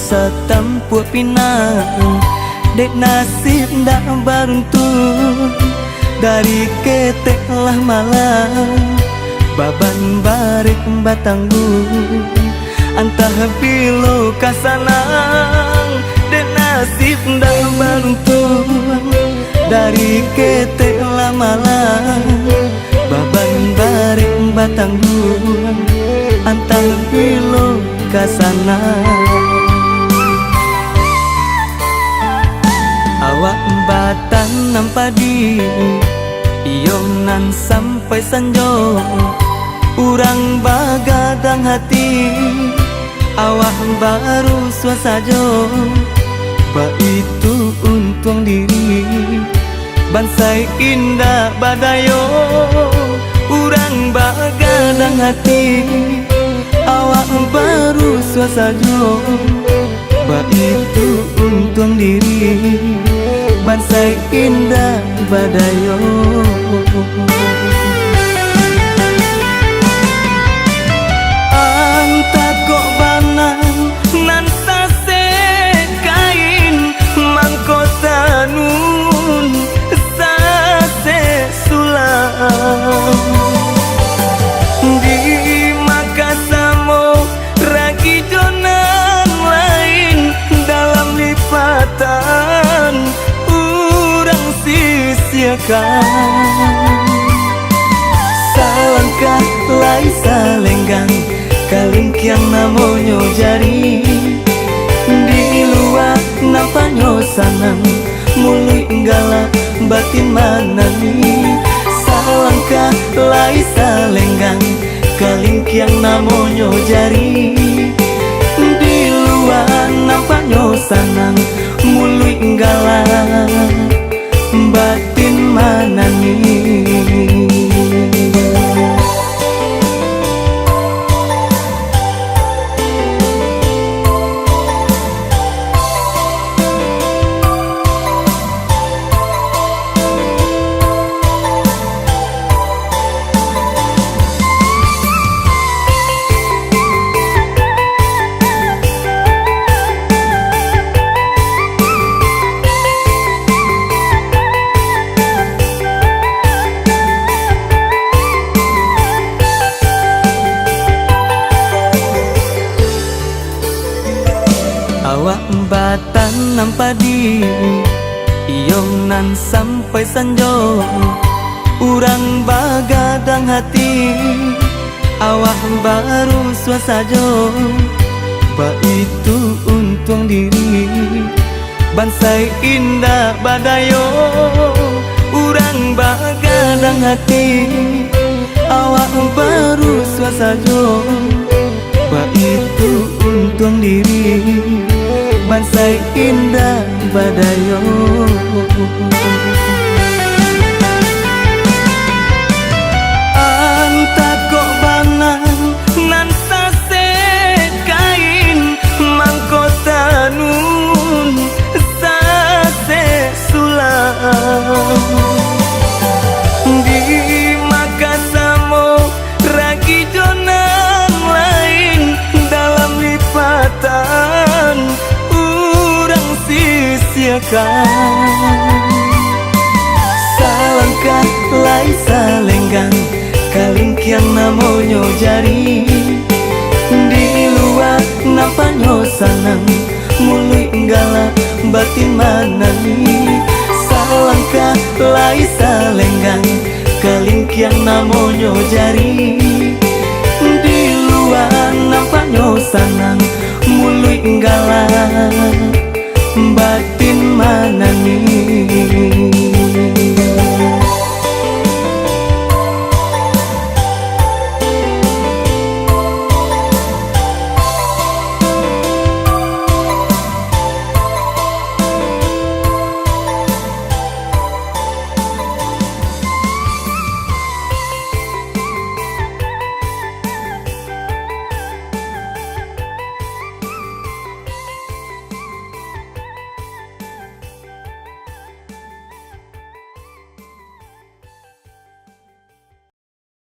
setempuh pinang, dek nasib ndak beruntung. Dari ketek lah malam baban barek batanggung, antah bilo kasanang, dek nasib ndak beruntung. Dari ketek lah malam baban barek batanggung, antah bilo kasanang. Awak batanam padi ionan sampai sanjo, urang bagadang hati awak baru suasajo. Ba itu untung diri bansai indah badayo, urang bagadang hati awak baru suasajo. Ba itu untung diri bansai indah badayo. Anta kok banang nan sase kain mangkota nun sase sulam di Makassamo ragi jonan lain dalam lipatan urang sisiakan. Salangkah lai salenggang kalingkiang namonyo jari, di luar nampanyo sanang mului enggala batin manani. Salangkah lai salenggang kalingkiang namonyo jari, di luar nampanyo sanang mului enggala batin manani. Awak batanam padi ionan sampai sanjo, urang bagadang hati awak baru suasajo. Ba itu untung diri bansai indah badayo, urang bagadang hati awak baru suasajo. Ba itu untung diri bansai indah badayo. Anta kok banang nan sase kain mangkota nun sase sulam di Makassamo ragi jonan lain dalam lipatan urang sisiakan. Salangkah lai salenggang kalingkiang namonyo jari,